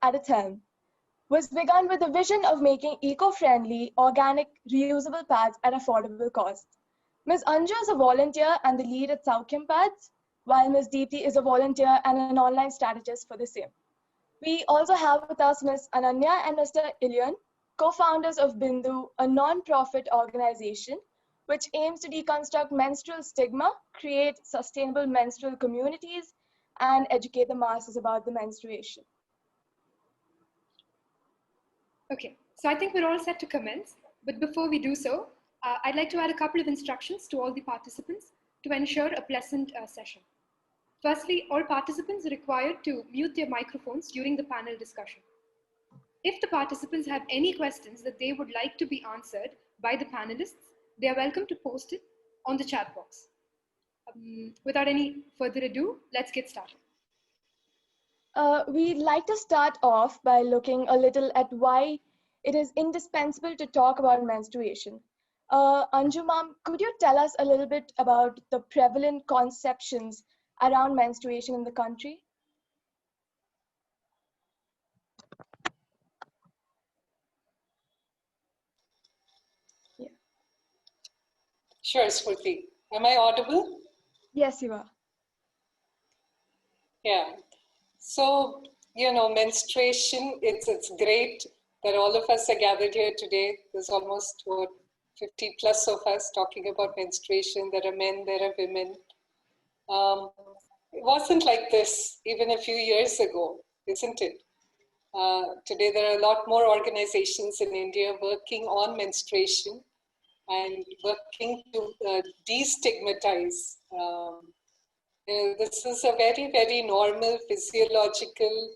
at its helm, was begun with a vision of making eco-friendly, organic, reusable pads at affordable cost. Ms. Anju is a volunteer and the lead at Saukhyam Pads, while Ms. Deepthi is a volunteer and an online strategist for the same. We also have with us Ms. Ananya and Mr. Iliyan, co-founders of Bindu, a non-profit organization which aims to deconstruct menstrual stigma, create sustainable menstrual communities, and educate the masses about the menstruation. Okay, so I think we're all set to commence, but before we do so, I'd like to add a couple of instructions to all the participants to ensure a pleasant session. Firstly, all participants are required to mute their microphones during the panel discussion. If the participants have any questions that they would like to be answered by the panelists, they are welcome to post it on the chat box. Without any further ado, let's get started. We'd like to start off by looking a little at why it is indispensable to talk about menstruation. Anju ma'am, could you tell us a little bit about the prevalent conceptions around menstruation in the country? Yeah. Sure, Smriti. Am I audible? Yes, you are. Yeah. So, you know, menstruation, it's great that all of us are gathered here today. There's almost, 50 plus of us talking about menstruation. There are men, there are women. It wasn't like this even a few years ago, isn't it? Today, there are a lot more organizations in India working on menstruation and working to destigmatize. This is a very, very normal physiological.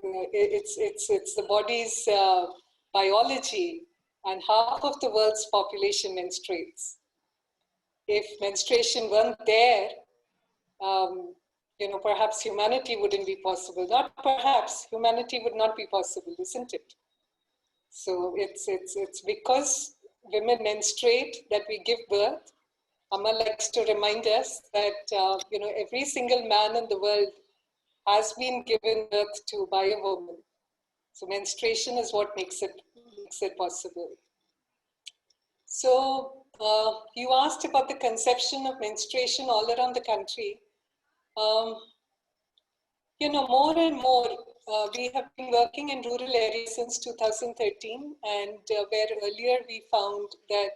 It's the body's biology, and half of the world's population menstruates. If menstruation weren't there, perhaps humanity wouldn't be possible. Not perhaps, humanity would not be possible, isn't it? So it's because women menstruate that we give birth. Amma likes to remind us that every single man in the world has been given birth to by a woman. So menstruation is what makes it possible. So you asked about the conception of menstruation all around the country. More and more, we have been working in rural areas since 2013, and where earlier we found that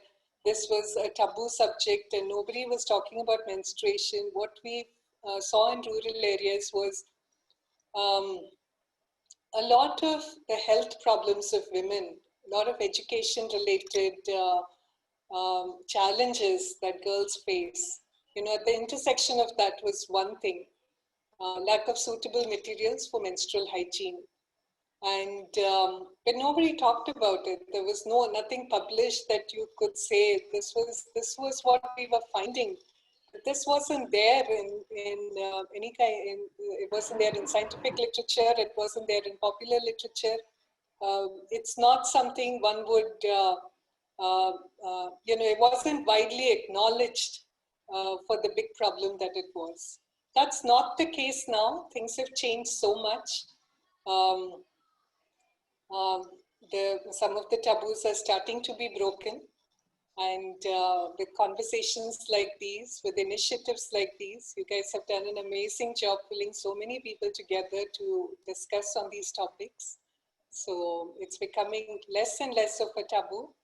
this was a taboo subject and nobody was talking about menstruation. What we saw in rural areas was a lot of the health problems of women, a lot of education-related challenges that girls face. At the intersection of that was one thing. Lack of suitable materials for menstrual hygiene. And but nobody talked about it. There was nothing published that you could say this was what we were finding. This wasn't there in any kind. It wasn't there in scientific literature. It wasn't there in popular literature. It's not something one would. It wasn't widely acknowledged for the big problem that it was. That's not the case now. Things have changed so much. Some of the taboos are starting to be broken. And with conversations like these, with initiatives like these, you guys have done an amazing job pulling so many people together to discuss on these topics. So it's becoming less and less of a taboo.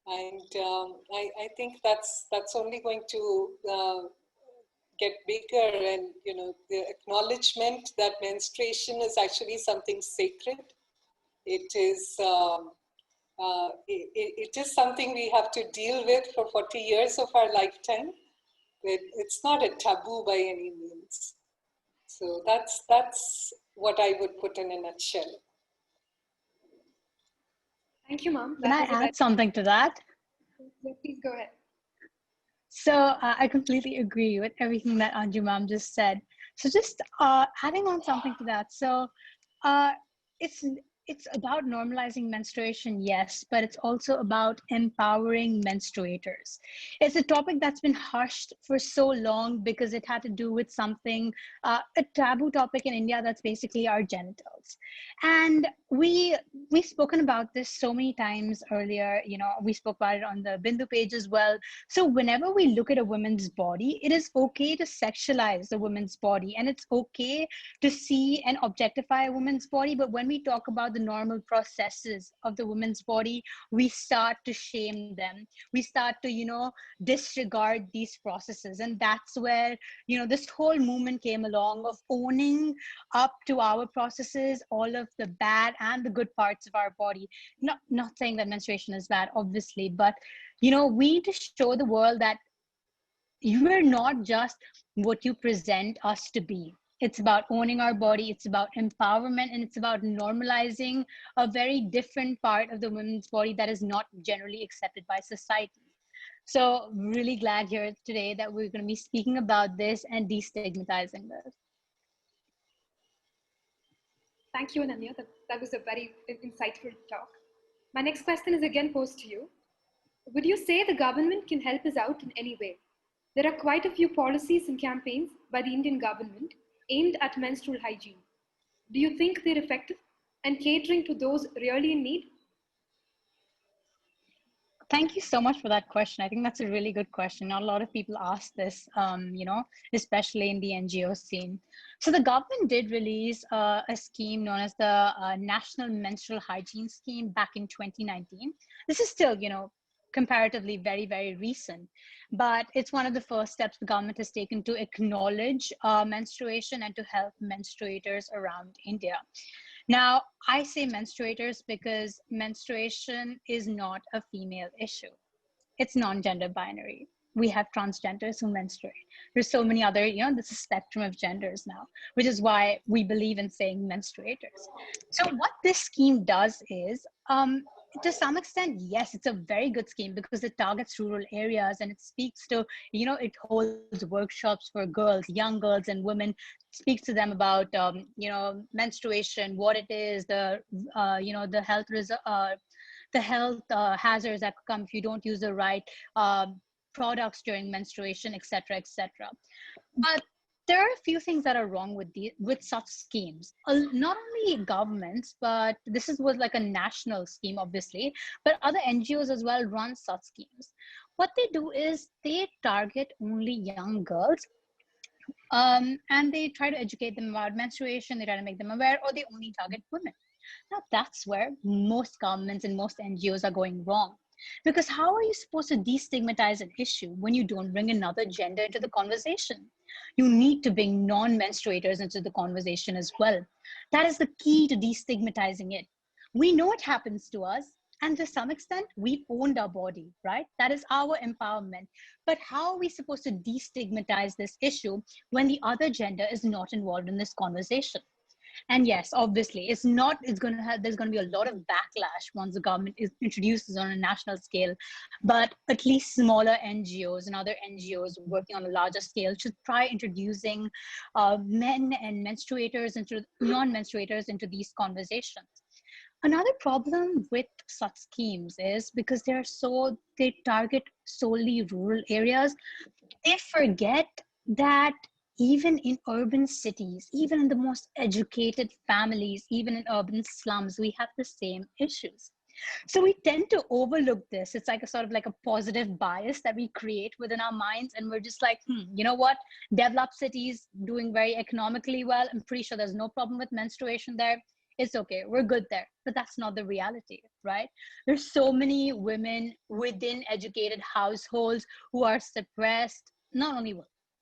And I think that's only going to get bigger, and the acknowledgement that menstruation is actually something sacred. It is it is something we have to deal with for 40 years of our lifetime. It's not a taboo by any means. So that's what I would put in a nutshell. Thank you, Mom. Can I add something to that? Yeah, please go ahead. So I completely agree with everything that Anju ma'am just said. So just adding on something to that. So it's it's about normalizing menstruation, yes, but it's also about empowering menstruators. It's a topic that's been hushed for so long because it had to do with something, a taboo topic in India, that's basically our genitals. And we've spoken about this so many times earlier. You know, we spoke about it on the Bindu page as well. So whenever we look at a woman's body, it is okay to sexualize a woman's body, and it's okay to see and objectify a woman's body. But when we talk about the normal processes of the woman's body, we start to shame them. We start to, disregard these processes. And that's where, this whole movement came along of owning up to our processes, all of the bad and the good parts of our body. Not saying that menstruation is bad, obviously, but, we need to show the world that you are not just what you present us to be. It's about owning our body, it's about empowerment, and it's about normalizing a very different part of the women's body that is not generally accepted by society. So really glad here today that we're going to be speaking about this and destigmatizing this. Thank you, Ananya. That was a very insightful talk. My next question is again posed to you. Would you say the government can help us out in any way? There are quite a few policies and campaigns by the Indian government aimed at menstrual hygiene. Do you think they're effective and catering to those really in need? Thank you so much for that question. I think that's a really good question. Not a lot of people ask this, especially in the NGO scene. So the government did release a scheme known as the National Menstrual Hygiene Scheme back in 2019. This is still, comparatively very, very recent, but it's one of the first steps the government has taken to acknowledge menstruation and to help menstruators around India. Now, I say menstruators because menstruation is not a female issue. It's non-gender binary. We have transgenders who menstruate. There's so many other, there's a spectrum of genders now, which is why we believe in saying menstruators. So what this scheme does is, to some extent, yes, it's a very good scheme because it targets rural areas and it speaks to, it holds workshops for girls, young girls and women, speaks to them about, menstruation, what it is, the health hazards that could come if you don't use the right products during menstruation, etc., etc. But there are a few things that are wrong with such schemes. Not only governments, but this was like a national scheme, obviously, but other NGOs as well run such schemes. What they do is they target only young girls, and they try to educate them about menstruation, they try to make them aware, or they only target women. Now, that's where most governments and most NGOs are going wrong. Because how are you supposed to destigmatize an issue when you don't bring another gender into the conversation? You need to bring non-menstruators into the conversation as well. That is the key to destigmatizing it. We know it happens to us, and to some extent, we've owned our body, right? That is our empowerment. But how are we supposed to destigmatize this issue when the other gender is not involved in this conversation? And yes, obviously, there's going to be a lot of backlash once the government introduces on a national scale, but at least smaller NGOs and other NGOs working on a larger scale should try introducing men and non-menstruators into these conversations. Another problem with such schemes is because they target solely rural areas, they forget that even in urban cities, even in the most educated families, even in urban slums, we have the same issues. So we tend to overlook this. It's like a sort of like a positive bias that we create within our minds. And we're just like, you know what? Developed cities doing very economically well. I'm pretty sure there's no problem with menstruation there. It's okay, we're good there. But that's not the reality, right? There's so many women within educated households who are suppressed, not only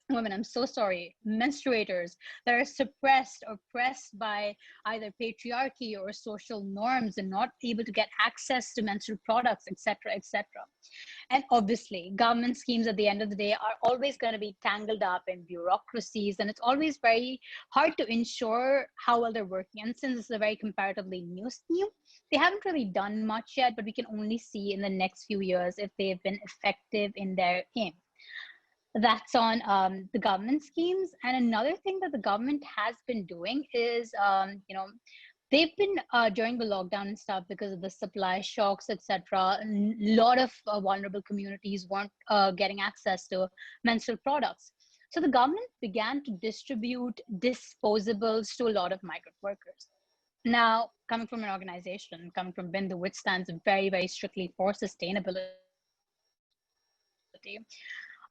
women, I'm so sorry, menstruators that are suppressed or pressed by either patriarchy or social norms and not able to get access to menstrual products, etc., etc. And obviously, government schemes at the end of the day are always going to be tangled up in bureaucracies, and it's always very hard to ensure how well they're working. And since it's a very comparatively new scheme, they haven't really done much yet, but we can only see in the next few years if they've been effective in their aim. That's on the government schemes. And another thing that the government has been doing is, they've been during the lockdown and stuff, because of the supply shocks, etc. A lot of vulnerable communities weren't getting access to menstrual products. So the government began to distribute disposables to a lot of migrant workers. Now, coming from an organization, coming from Bindu, which stands very, very strictly for sustainability,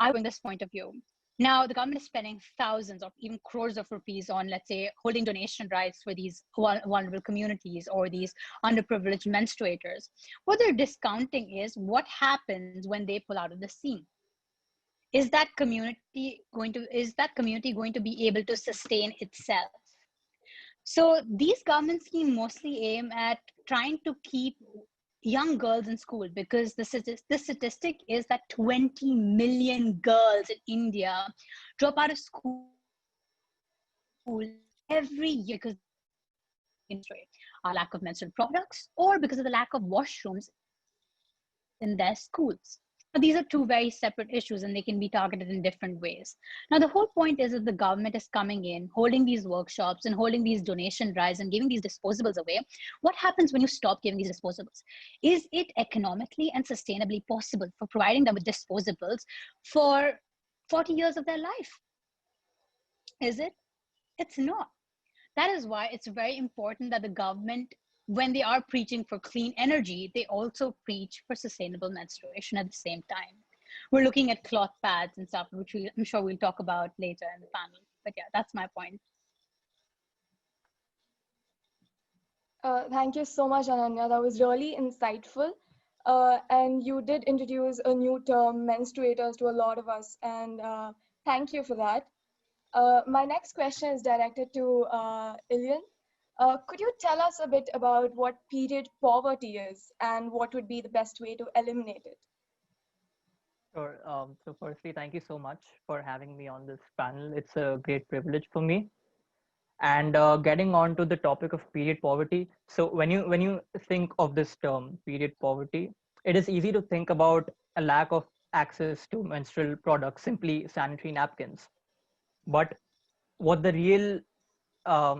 I bring this point of view. Now, the government is spending thousands or even crores of rupees on, let's say, holding donation drives for these vulnerable communities or these underprivileged menstruators. What they're discounting is what happens when they pull out of the scene. Is that community going to be able to sustain itself? So these government schemes mostly aim at trying to keep young girls in school, because the statistic is that 20 million girls in India drop out of school every year because lack of menstrual products or because of the lack of washrooms in their schools. Now, these are two very separate issues and they can be targeted in different ways. Now, the whole point is that the government is coming in, holding these workshops and holding these donation drives and giving these disposables away. What happens when you stop giving these disposables? Is it economically and sustainably possible for providing them with disposables for 40 years of their life? Is it? It's not. That is why it's very important that the government, when they are preaching for clean energy, they also preach for sustainable menstruation at the same time. We're looking at cloth pads and stuff, which I'm sure we'll talk about later in the panel. But yeah, that's my point. Thank you so much, Ananya. That was really insightful. And you did introduce a new term, menstruators, to a lot of us. And thank you for that. My next question is directed to Iliyan. Could you tell us a bit about what period poverty is and what would be the best way to eliminate it? Sure. So firstly, thank you so much for having me on this panel. It's a great privilege for me. And getting on to the topic of period poverty. So when you think of this term, period poverty, it is easy to think about a lack of access to menstrual products, simply sanitary napkins. But what the real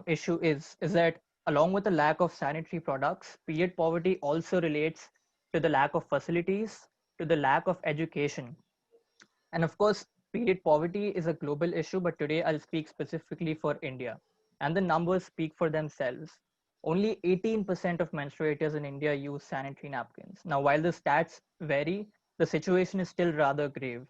issue is that along with the lack of sanitary products, period poverty also relates to the lack of facilities, to the lack of education. And of course, period poverty is a global issue, but today I'll speak specifically for India. And the numbers speak for themselves. Only 18% of menstruators in India use sanitary napkins. Now, while the stats vary, the situation is still rather grave.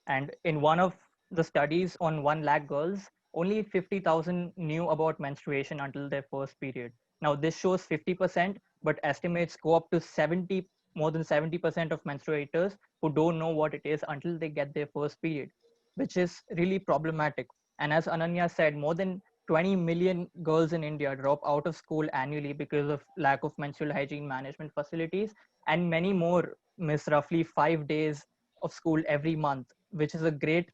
And in one of the studies on 1 lakh girls, only 50,000 knew about menstruation until their first period. Now, this shows 50%, but estimates go up to more than 70% of menstruators who don't know what it is until they get their first period, which is really problematic. And as Ananya said, more than 20 million girls in India drop out of school annually because of lack of menstrual hygiene management facilities, and many more miss roughly 5 days of school every month, which is a great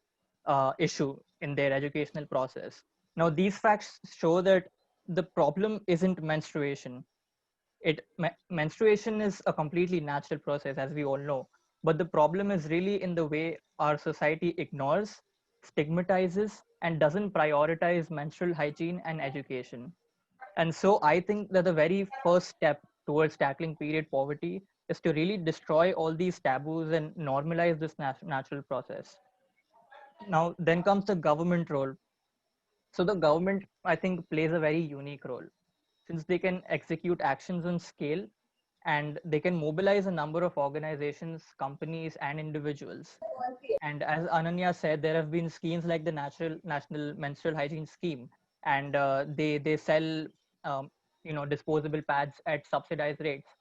issue in their educational process. Now, these facts show that the problem isn't menstruation. Menstruation is a completely natural process, as we all know. But the problem is really in the way our society ignores, stigmatizes, and doesn't prioritize menstrual hygiene and education. And so I think that the very first step towards tackling period poverty is to really destroy all these taboos and normalize this natural process. Now, then comes the government role. So the government, I think, plays a very unique role, since they can execute actions on scale and they can mobilize a number of organizations, companies, and individuals. And as Ananya said, there have been schemes like the National Menstrual Hygiene Scheme, and they sell disposable pads at subsidized rates.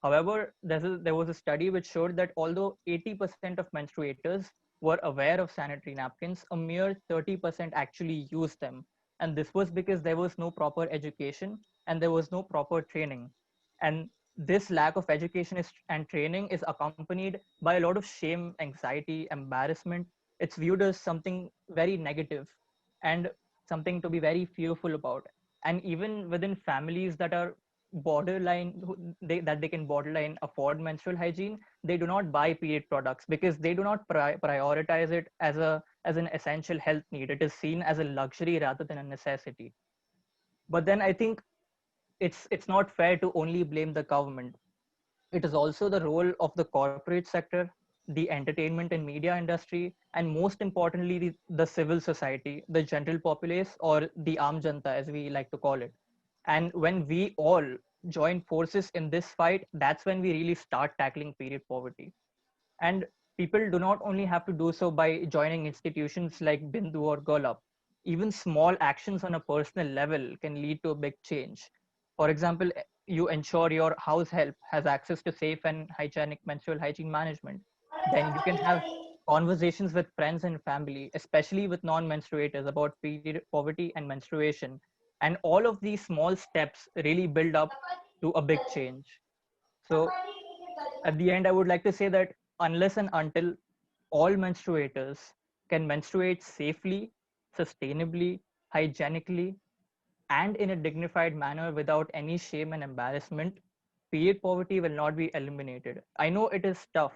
However, there was a study which showed that although 80% of menstruators were aware of sanitary napkins, a mere 30% actually used them. And this was because there was no proper education and there was no proper training. And this lack of education and training is accompanied by a lot of shame, anxiety, embarrassment. It's viewed as something very negative and something to be very fearful about. And even within families that are that they can borderline afford menstrual hygiene, they do not buy period products because they do not prioritize it as an essential health need. It is seen as a luxury rather than a necessity. But then I think it's not fair to only blame the government. It is also the role of the corporate sector, the entertainment and media industry, and most importantly, the civil society, the general populace, or the Aam Janta, as we like to call it. And when we all join forces in this fight, that's when we really start tackling period poverty. And people do not only have to do so by joining institutions like Bindu or Girl Up. Even small actions on a personal level can lead to a big change. For example, you ensure your house help has access to safe and hygienic menstrual hygiene management. Then you can have conversations with friends and family, especially with non-menstruators, about period poverty and menstruation. And all of these small steps really build up to a big change. So at the end, I would like to say that unless and until all menstruators can menstruate safely, sustainably, hygienically, and in a dignified manner without any shame and embarrassment, period poverty will not be eliminated. I know it is tough,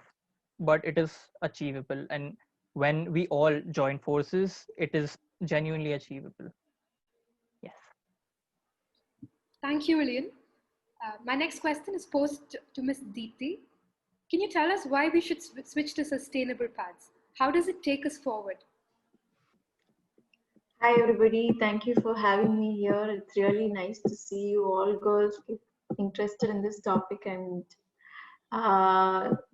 but it is achievable. And when we all join forces, it is genuinely achievable. Yes. Thank you, Iliyan. My next question is posed to Ms. Deepthi. Can you tell us why we should switch to sustainable pads? How does it take us forward? Hi everybody, thank you for having me here. It's really nice to see you all girls interested in this topic, and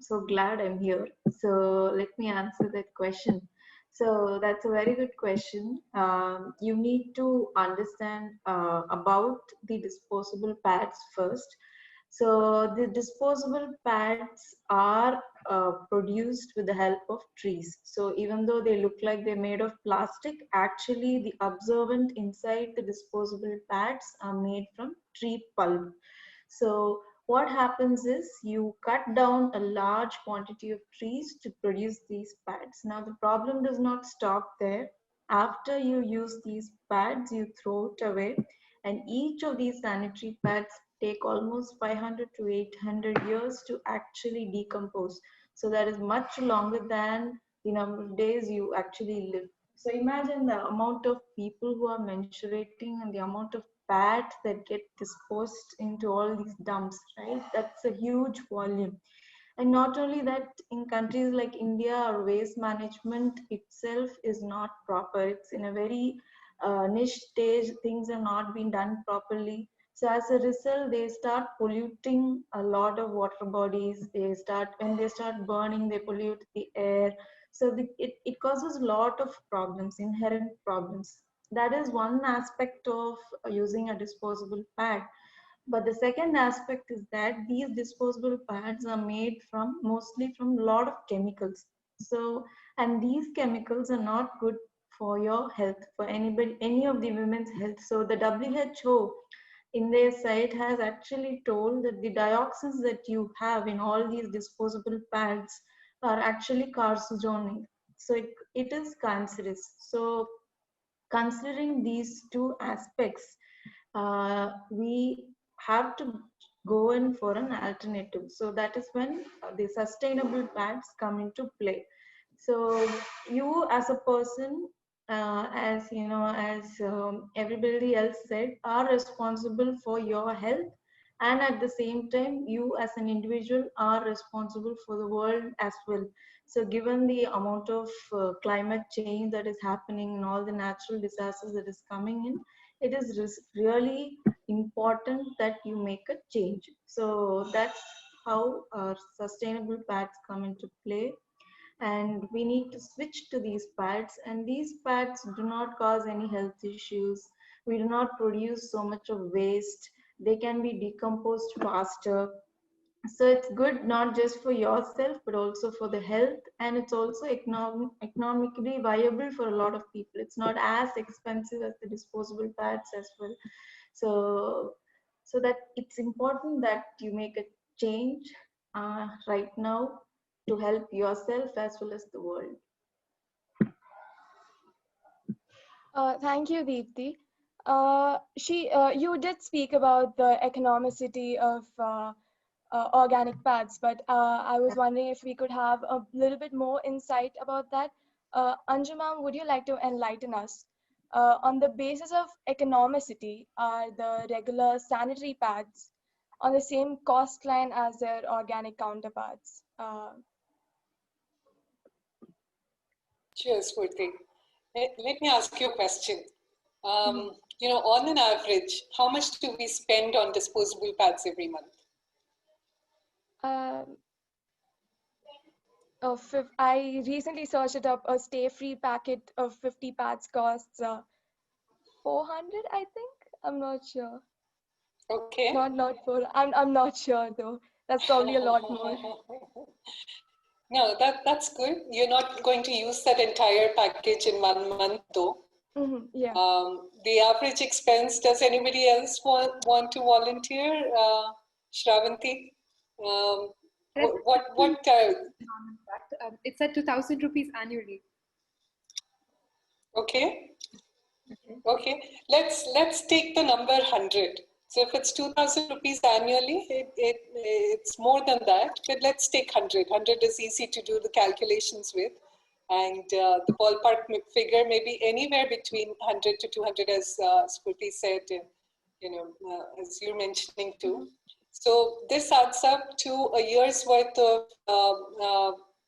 so glad I'm here. So let me answer that question. So that's a very good question. You need to understand about the disposable pads first. So the disposable pads are produced with the help of trees. So even though they look like they're made of plastic, actually the absorbent inside the disposable pads are made from tree pulp. So what happens is you cut down a large quantity of trees to produce these pads. Now the problem does not stop there. After you use these pads, you throw it away, and each of these sanitary pads take almost 500 to 800 years to actually decompose. So that is much longer than the number of days you actually live. So imagine the amount of people who are menstruating and the amount of pads that get disposed into all these dumps, right? That's a huge volume. And not only that, in countries like India, our waste management itself is not proper. It's in a very niche stage. Things are not being done properly. So as a result, they start polluting a lot of water bodies. When they start burning, they pollute the air. So it causes a lot of problems, inherent problems. That is one aspect of using a disposable pad. But the second aspect is that these disposable pads are made from mostly from a lot of chemicals. So, and these chemicals are not good for your health, for anybody, any of the women's health. So the WHO in their site has actually told that the dioxins that you have in all these disposable pads are actually carcinogenic. So it is cancerous. So considering these two aspects, we have to go in for an alternative. So that is when the sustainable pads come into play. So you as a person, as you know, as everybody else said, are responsible for your health, and at the same time you as an individual are responsible for the world as well. So given the amount of climate change that is happening and all the natural disasters that is coming in, it is really important that you make a change. So that's how our sustainable pads come into play, and we need to switch to these pads, and these pads do not cause any health issues. We do not produce so much of waste. They can be decomposed faster. So it's good not just for yourself but also for the health, and it's also economically viable for a lot of people. It's not as expensive as the disposable pads as well. So that it's important that you make a change right now to help yourself as well as the world. Thank you, Deepthi. You did speak about the economicity of organic pads, but I was wondering if we could have a little bit more insight about that. Anju ma'am, would you like to enlighten us? on the basis of economicity, are the regular sanitary pads on the same cost line as their organic counterparts? Cheers, Purti. Let me ask you a question. On an average, how much do we spend on disposable pads every month? I recently searched it up. A stay-free packet of 50 pads costs 400, I think. I'm not sure. Okay. Not 4. I'm not sure though. That's probably a lot more. No, that's good. You're not going to use that entire package in 1 month though. Yeah. The average expense, does anybody else want to volunteer? Shravanti? It's at 2,000 rupees annually. Okay. Okay. Let's take the number 100. So if it's 2,000 rupees annually, it's more than that, but let's take 100. 100 is easy to do the calculations with. And the ballpark figure may be anywhere between 100 to 200, as Spurti said, as you're mentioning too. So this adds up to a year's worth of,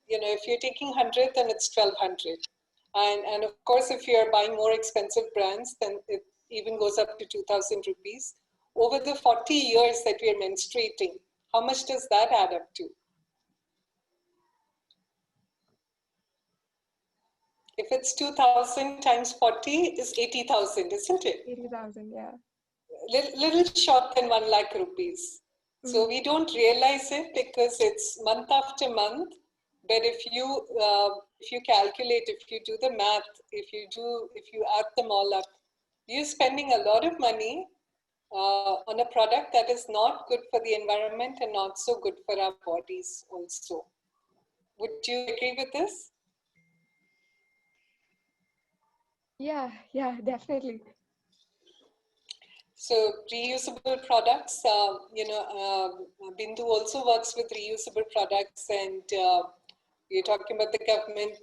if you're taking 100, then it's 1,200. And of course, if you're buying more expensive brands, then it even goes up to 2,000 rupees. Over the 40 years that we're menstruating, how much does that add up to? If it's 2,000 times 40 is 80,000, isn't it? 80,000, yeah. Little short than 1 lakh rupees. So we don't realize it because it's month after month. But if you calculate, if you do the math, if you add them all up, you're spending a lot of money on a product that is not good for the environment and not so good for our bodies also. Would you agree with this? Yeah, definitely. So reusable products, Bindu also works with reusable products, and we're talking about the government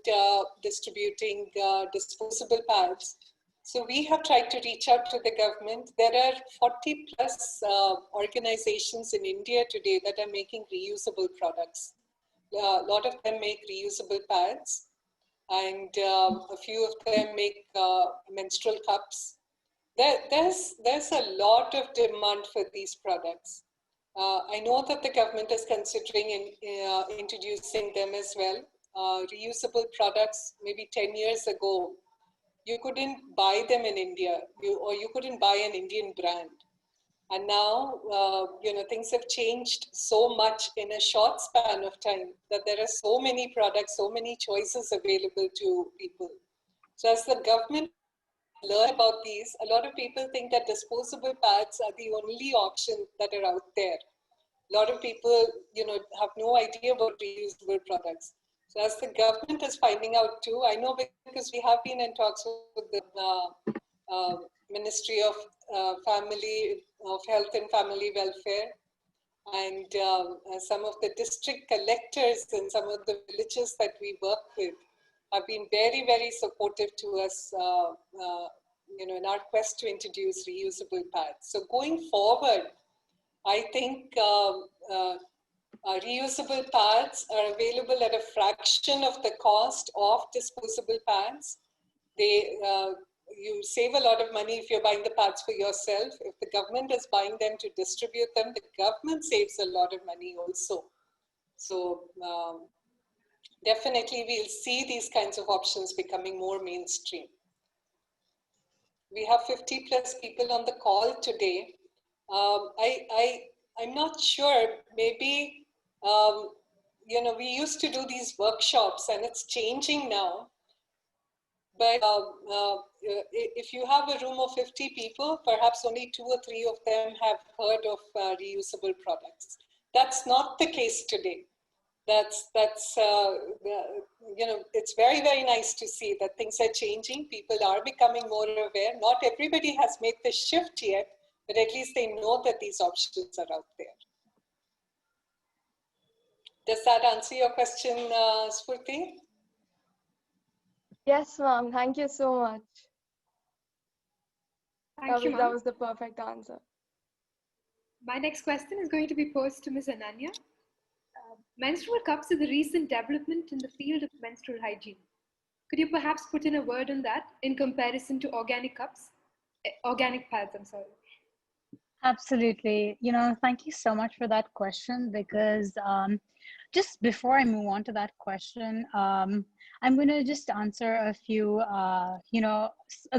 distributing disposable pads. So we have tried to reach out to the government. There are 40 plus organizations in India today that are making reusable products. A lot of them make reusable pads, and a few of them make menstrual cups. There's a lot of demand for these products. I know that the government is considering introducing them as well. Reusable products, maybe 10 years ago, you couldn't buy them in India, or you couldn't buy an Indian brand. And now, things have changed so much in a short span of time that there are so many products, so many choices available to people. So as the government learn about these, a lot of people think that disposable pads are the only option that are out there. A lot of people, have no idea about reusable products. So as the government is finding out too, I know because we have been in talks with the Ministry of Health and Family Welfare, and some of the district collectors in some of the villages that we work with have been very, very supportive to us, in our quest to introduce reusable pads. So going forward, I think reusable pads are available at a fraction of the cost of disposable pads. You save a lot of money if you're buying the pads for yourself. If the government is buying them to distribute them, the government saves a lot of money also. So definitely we'll see these kinds of options becoming more mainstream. We have 50 plus people on the call today. I'm not sure, maybe, we used to do these workshops and it's changing now. But if you have a room of 50 people, perhaps only 2 or 3 of them have heard of reusable products. That's not the case today. It's very, very nice to see that things are changing. People are becoming more aware. Not everybody has made the shift yet, but at least they know that these options are out there. Does that answer your question, Spurti? Yes, ma'am. Thank you so much. Thank you, That ma'am. was the perfect answer. My next question is going to be posed to Ms. Ananya. Menstrual cups are the recent development in the field of menstrual hygiene. Could you perhaps put in a word on that in comparison to organic cups? Organic pads, I'm sorry. Absolutely. Thank you so much for that question because just before I move on to that question, I'm going to just answer a few, I'll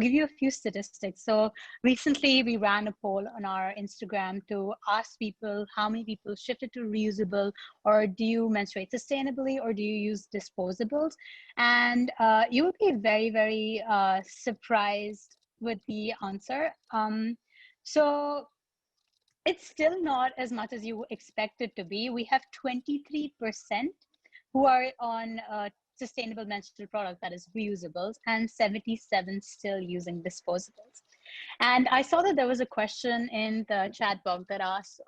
give you a few statistics. So recently we ran a poll on our Instagram to ask people how many people shifted to reusable, or do you menstruate sustainably, or do you use disposables? And you will be very, very surprised with the answer. So it's still not as much as you expect it to be. We have 23% who are on sustainable menstrual product, that is reusables, and 77 still using disposables. And I saw that there was a question in the chat box that asked,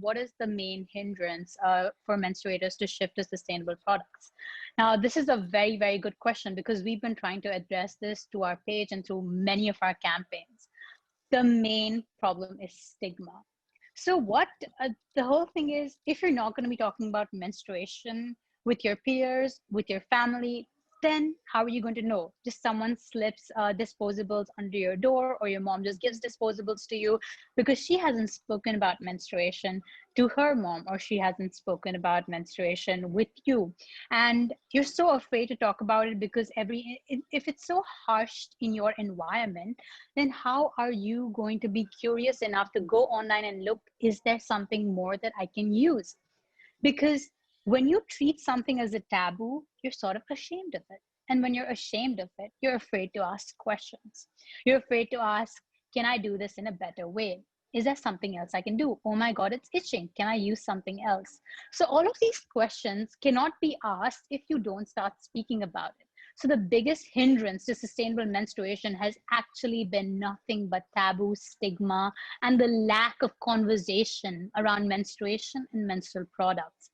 what is the main hindrance for menstruators to shift to sustainable products? Now, this is a very, very good question because we've been trying to address this to our page and through many of our campaigns. The main problem is stigma. So the whole thing is, if you're not going to be talking about menstruation with your peers, with your family, then how are you going to know? Just someone slips disposables under your door, or your mom just gives disposables to you because she hasn't spoken about menstruation to her mom, or she hasn't spoken about menstruation with you. And you're so afraid to talk about it because if it's so harsh in your environment, then how are you going to be curious enough to go online and look, is there something more that I can use? Because when you treat something as a taboo, you're sort of ashamed of it. And when you're ashamed of it, you're afraid to ask questions. You're afraid to ask, can I do this in a better way? Is there something else I can do? Oh my God, it's itching. Can I use something else? So all of these questions cannot be asked if you don't start speaking about it. So the biggest hindrance to sustainable menstruation has actually been nothing but taboo, stigma, and the lack of conversation around menstruation and menstrual products.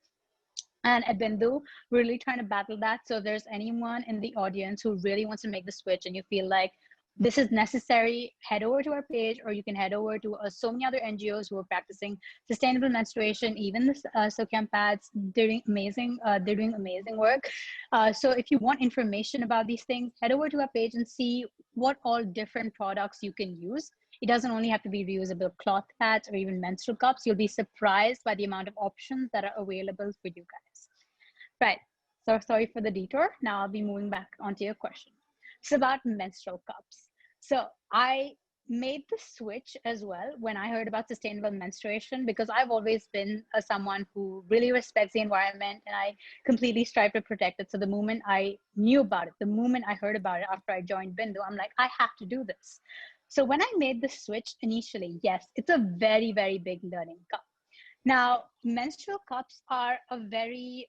And at Bindu, we're really trying to battle that. So if there's anyone in the audience who really wants to make the switch and you feel like this is necessary, head over to our page, or you can head over to so many other NGOs who are practicing sustainable menstruation. Even the Saukhyam Pads, they're doing amazing work. So if you want information about these things, head over to our page and see what all different products you can use. It doesn't only have to be reusable cloth pads or even menstrual cups. You'll be surprised by the amount of options that are available for you guys. Right, so sorry for the detour. Now I'll be moving back onto your question. It's about menstrual cups. So I made the switch as well when I heard about sustainable menstruation, because I've always been someone who really respects the environment and I completely strive to protect it. So the moment I knew about it, the moment I heard about it after I joined Bindu, I'm like, I have to do this. So when I made the switch initially, yes, it's a very, very big learning cup. Now, menstrual cups are a very,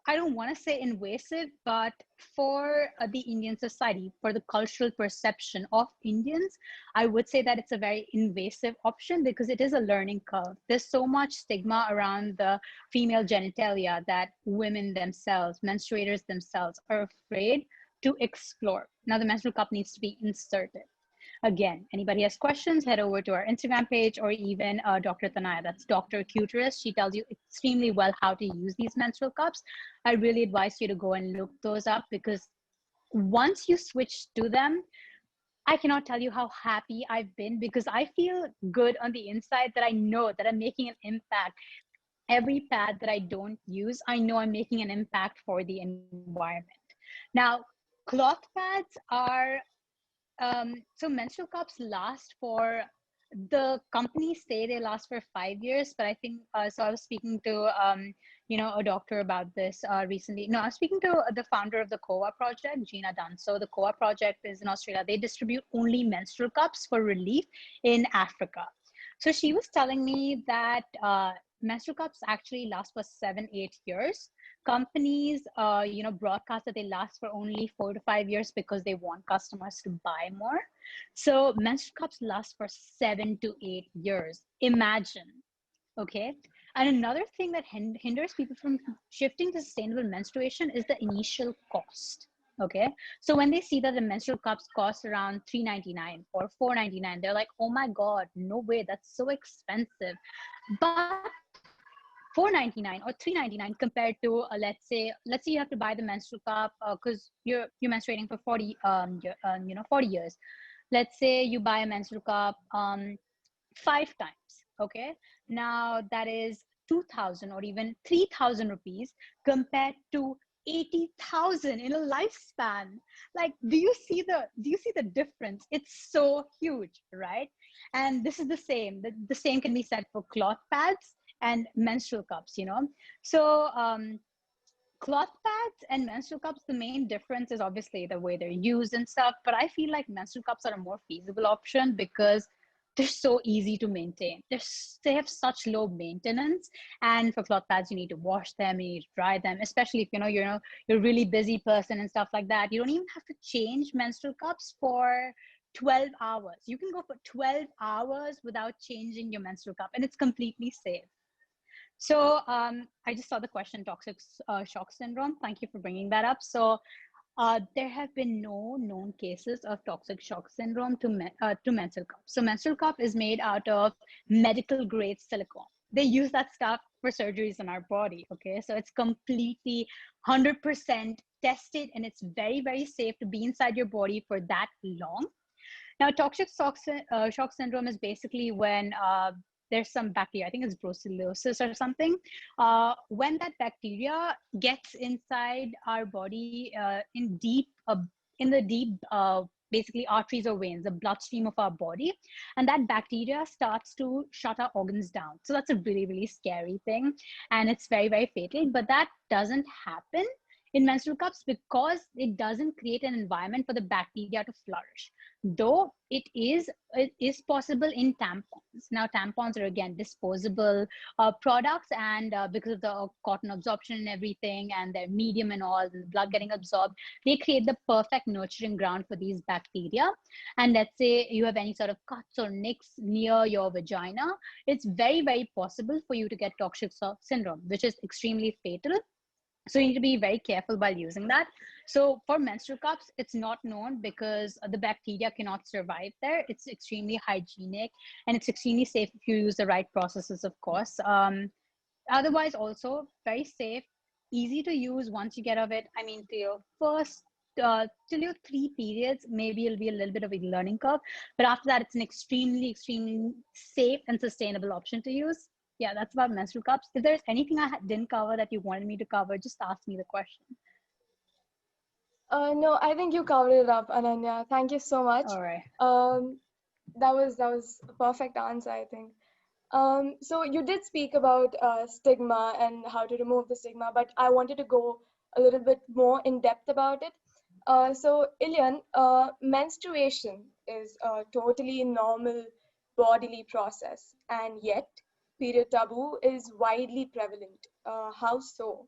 I don't want to say invasive, but for the Indian society, for the cultural perception of Indians, I would say that it's a very invasive option because it is a learning curve. There's so much stigma around the female genitalia that women themselves, menstruators themselves, are afraid to explore. Now the menstrual cup needs to be inserted. Again, anybody has questions, head over to our Instagram page, or even Dr. Tanaya, that's Dr. Cuterus. She tells you extremely well how to use these menstrual cups. I really advise you to go and look those up, because once you switch to them, I cannot tell you how happy I've been, because I feel good on the inside that I know that I'm making an impact. Every pad that I don't use, I know I'm making an impact for the environment. Now, cloth pads are so menstrual cups last for, the companies say they last for 5 years, but I think so I was speaking to a doctor about this recently. No, I was speaking to the founder of the COA project, Gina Dunn. So the COA project is in Australia. They distribute only menstrual cups for relief in Africa. So she was telling me that menstrual cups actually last for 7-8 years. Companies broadcast that they last for only 4 to 5 years because they want customers to buy more. So menstrual cups last for 7 to 8 years. Imagine. Okay. And another thing that hinders people from shifting to sustainable menstruation is the initial cost. Okay, so when they see that the menstrual cups cost around $3.99 or $4.99, they're like, oh my god, no way, that's so expensive. But $4.99 or $3.99 compared to let's say you have to buy the menstrual cup because you're menstruating for 40 years. Let's say you buy a menstrual cup 5 times. Okay, now that is 2,000 or even 3,000 rupees compared to 80,000 in a lifespan. Like, do you see the difference? It's so huge, right? And this is the same can be said for cloth pads and menstrual cups, so cloth pads and menstrual cups, the main difference is obviously the way they're used and stuff, but I feel like menstrual cups are a more feasible option because they're so easy to maintain. They have such low maintenance, and for cloth pads you need to wash them, you need to dry them, especially if you're a really busy person and stuff like that. You don't even have to change menstrual cups for 12 hours. You can go for 12 hours without changing your menstrual cup, and it's completely safe. So I just saw the question, toxic shock syndrome. Thank you for bringing that up. So there have been no known cases of toxic shock syndrome to menstrual cup. So menstrual cup is made out of medical grade silicone. They use that stuff for surgeries in our body. Okay, so it's completely 100% tested, and it's very, very safe to be inside your body for that long. Now, toxic shock syndrome is basically when there's some bacteria, I think it's brucellosis or something. When that bacteria gets inside our body in the deep, basically arteries or veins, the bloodstream of our body, and that bacteria starts to shut our organs down. So that's a really, really scary thing, and it's very, very fatal. But that doesn't happen in menstrual cups because it doesn't create an environment for the bacteria to flourish. Though it is possible in tampons. Now, tampons are again disposable products, and because of the cotton absorption and everything, and their medium and all, and the blood getting absorbed, they create the perfect nurturing ground for these bacteria. And let's say you have any sort of cuts or nicks near your vagina, it's very, very possible for you to get toxic shock syndrome, which is extremely fatal. So you need to be very careful while using that. So for menstrual cups, it's not known because the bacteria cannot survive there. It's extremely hygienic, and it's extremely safe if you use the right processes, of course. Otherwise, also very safe, easy to use once you get of it. I mean, till your 3 periods, maybe it'll be a little bit of a learning curve, but after that, it's an extremely, extremely safe and sustainable option to use. Yeah, that's about menstrual cups. If there's anything I didn't cover that you wanted me to cover, just ask me the question. No, I think you covered it up, Ananya. Thank you so much. All right. That was a perfect answer, I think. So you did speak about stigma and how to remove the stigma, but I wanted to go a little bit more in depth about it. So Iliyan, menstruation is a totally normal bodily process, and yet period taboo is widely prevalent. How so?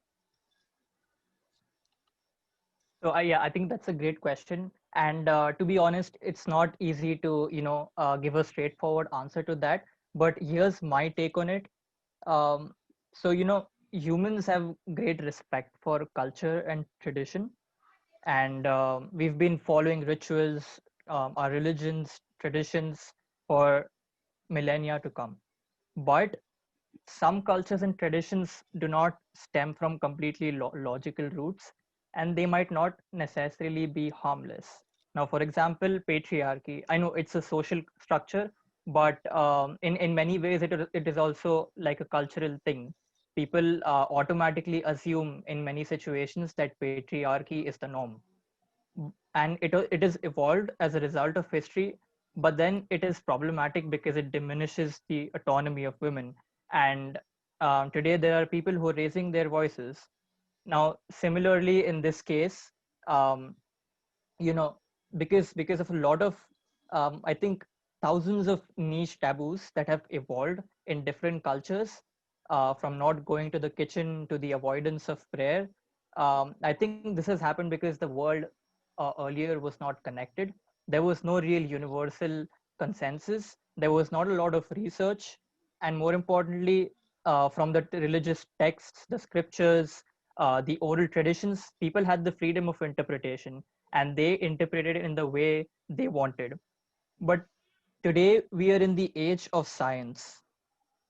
So yeah, I think that's a great question. And to be honest, it's not easy to, give a straightforward answer to that. But here's my take on it. So, humans have great respect for culture and tradition. And we've been following rituals, our religions, traditions for millennia to come. But some cultures and traditions do not stem from completely logical roots, and they might not necessarily be harmless. Now, for example, patriarchy. I know it's a social structure, but in many ways, it is also like a cultural thing. People automatically assume in many situations that patriarchy is the norm, and it is evolved as a result of history, but then it is problematic because it diminishes the autonomy of women. And today there are people who are raising their voices. Now, similarly in this case, um, you know because of a lot of I think thousands of niche taboos that have evolved in different cultures, from not going to the kitchen to the avoidance of prayer. I think this has happened because the world earlier was not connected. There was no real universal consensus. There was not a lot of research, and more importantly, from the religious texts, the scriptures, the oral traditions, people had the freedom of interpretation and they interpreted it in the way they wanted. But today we are in the age of science.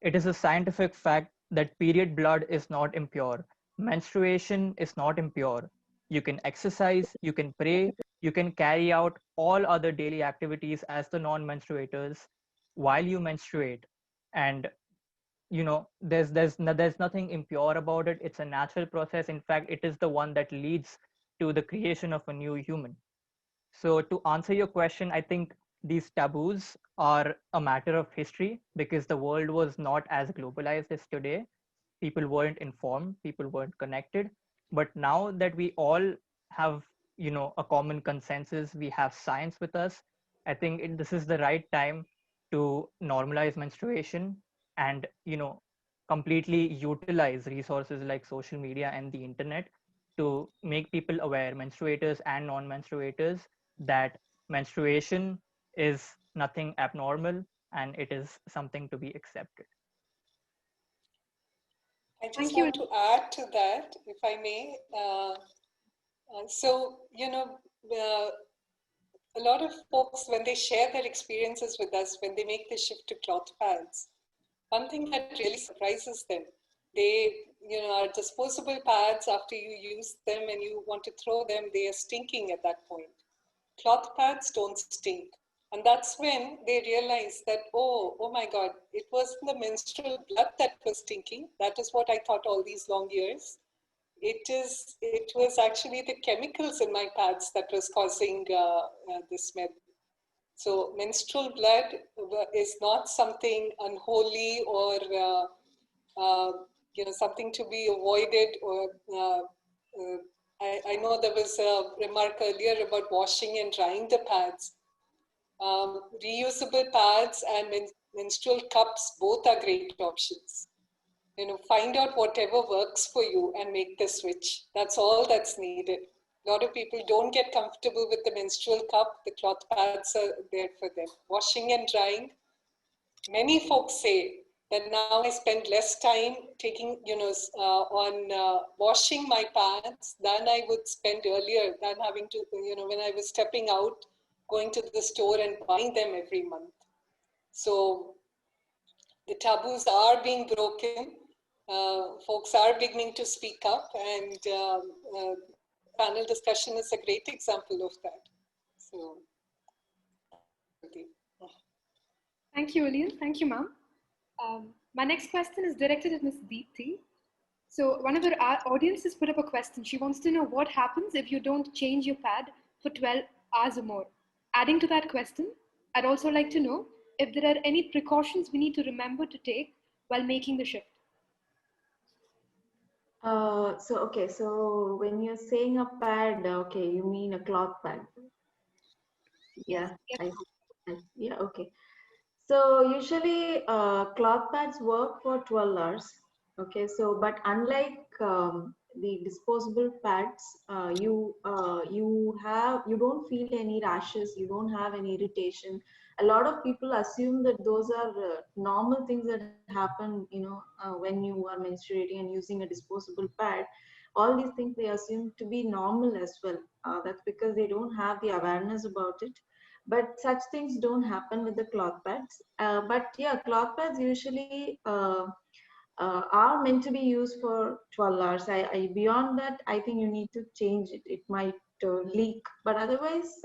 It is a scientific fact that period blood is not impure. Menstruation is not impure. You can exercise, you can pray, you can carry out all other daily activities as the non-menstruators while you menstruate. And there's nothing impure about it. It's a natural process. In fact, it is the one that leads to the creation of a new human. So to answer your question, I think these taboos are a matter of history because the world was not as globalized as today. People weren't informed, people weren't connected. But now that we all have, a common consensus, we have science with us, I think this is the right time to normalize menstruation and, completely utilize resources like social media and the internet to make people aware, menstruators and non-menstruators, that menstruation is nothing abnormal and it is something to be accepted. I just want to add to that, if I may. A lot of folks, when they share their experiences with us, when they make the shift to cloth pads, one thing that really surprises them, they, are disposable pads, after you use them and you want to throw them, they are stinking at that point. Cloth pads don't stink. And that's when they realize that, oh my God, it wasn't the menstrual blood that was stinking. That is what I thought all these long years. It was actually the chemicals in my pads that was causing the smell. So menstrual blood is not something unholy or something to be avoided. Or I know there was a remark earlier about washing and drying the pads. Reusable pads and menstrual cups both are great options. Find out whatever works for you and make the switch. That's all that's needed. A lot of people don't get comfortable with the menstrual cup. The cloth pads are there for them. Washing and drying. Many folks say that now I spend less time taking, on washing my pads than I would spend earlier, than having to, when I was stepping out, going to the store and buying them every month. So the taboos are being broken. Folks are beginning to speak up, and panel discussion is a great example of that. So, thank you, Iliyan. Thank you, ma'am. My next question is directed at Ms. Deepthi. So one of our audiences put up a question. She wants to know what happens if you don't change your pad for 12 hours or more. Adding to that question, I'd also like to know if there are any precautions we need to remember to take while making the shift. So when you're saying a pad, okay, you mean a cloth pad? Yeah, Yep. Yeah, okay. So usually cloth pads work for 12 hours. Okay, so but unlike the disposable pads, you don't feel any rashes, you don't have any irritation. A lot of people assume that those are normal things that happen, when you are menstruating and using a disposable pad. All these things they assume to be normal as well. That's because they don't have the awareness about it. But such things don't happen with the cloth pads. But yeah, cloth pads usually are meant to be used for 12 hours. Beyond that, I think you need to change it. It might leak, but otherwise,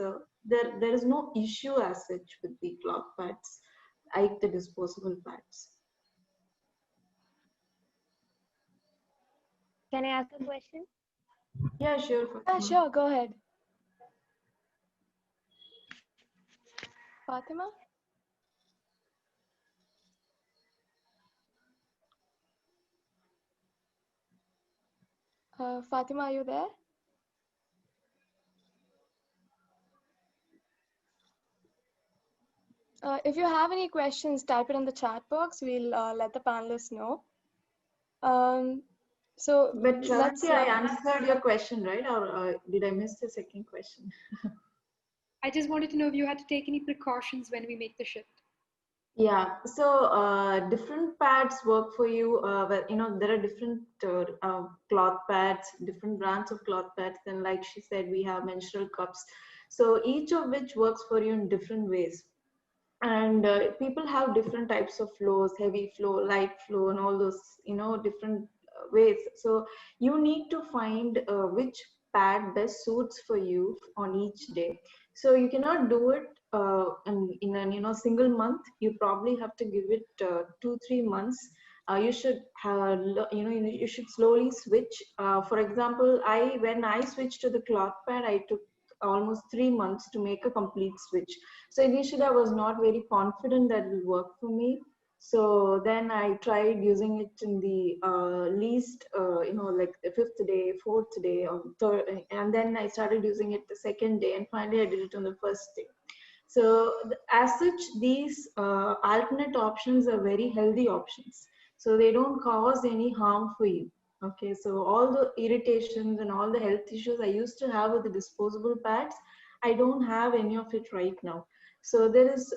there is no issue as such with the cloth pads, like the disposable pads. Can I ask a question? Yeah, sure. Yeah, sure. Go ahead. Fatima? Fatima, are you there? If you have any questions, type it in the chat box. We'll let the panelists know. But I answered your question, right? Or did I miss the second question? I just wanted to know if you had to take any precautions when we make the shift. Yeah, so different pads work for you? Well, there are different cloth pads, different brands of cloth pads. And like she said, we have menstrual cups. So each of which works for you in different ways. And people have different types of flows, heavy flow, light flow, and all those, different ways. So you need to find which pad best suits for you on each day. So you cannot do it in a single month. You probably have to give it 2-3 months. You should have, you should slowly switch. For example, when I switched to the cloth pad, I took almost 3 months to make a complete switch. So initially I was not very confident that it will work for me. So then I tried using it in the least, like the 5th day, 4th day, or third, and then I started using it the 2nd day, and finally I did it on the 1st day. So as such, these alternate options are very healthy options. So they don't cause any harm for you. Okay, so all the irritations and all the health issues I used to have with the disposable pads, I don't have any of it right now. So there's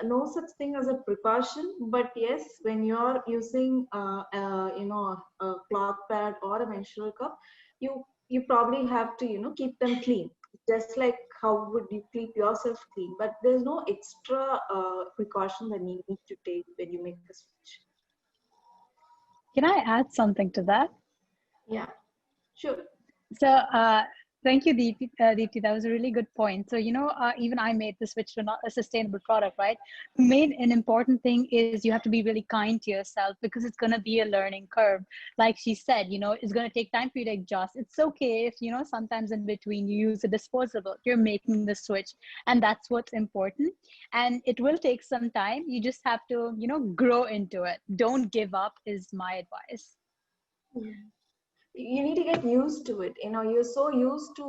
no such thing as a precaution, but yes, when you're using a cloth pad or a menstrual cup, you probably have to keep them clean, just like how would you keep yourself clean. But there's no extra precaution that you need to take when you make a switch. Can I add something to that? Yeah, sure. So thank you, Deepthi. That was a really good point. So, even I made the switch to not a sustainable product, right? Main an important thing is you have to be really kind to yourself, because it's going to be a learning curve. Like she said, it's going to take time for you to adjust. It's okay if, sometimes in between you use a disposable, you're making the switch, and that's what's important. And it will take some time. You just have to, grow into it. Don't give up is my advice. Yeah. You need to get used to it. You're so used to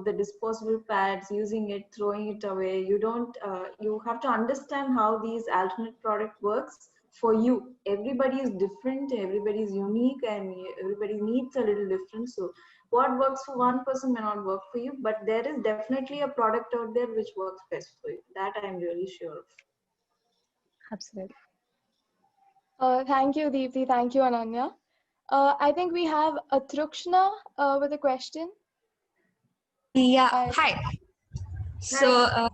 the disposable pads, using it, throwing it away. You have to understand how these alternate product works for you. Everybody is different, everybody is unique, and everybody needs a little different. So what works for one person may not work for you, but there is definitely a product out there which works best for you. That I'm really sure of. Absolutely. Thank you, Deepthi. Thank you, Ananya. I think we have Atrukshna with a question. Yeah, hi. So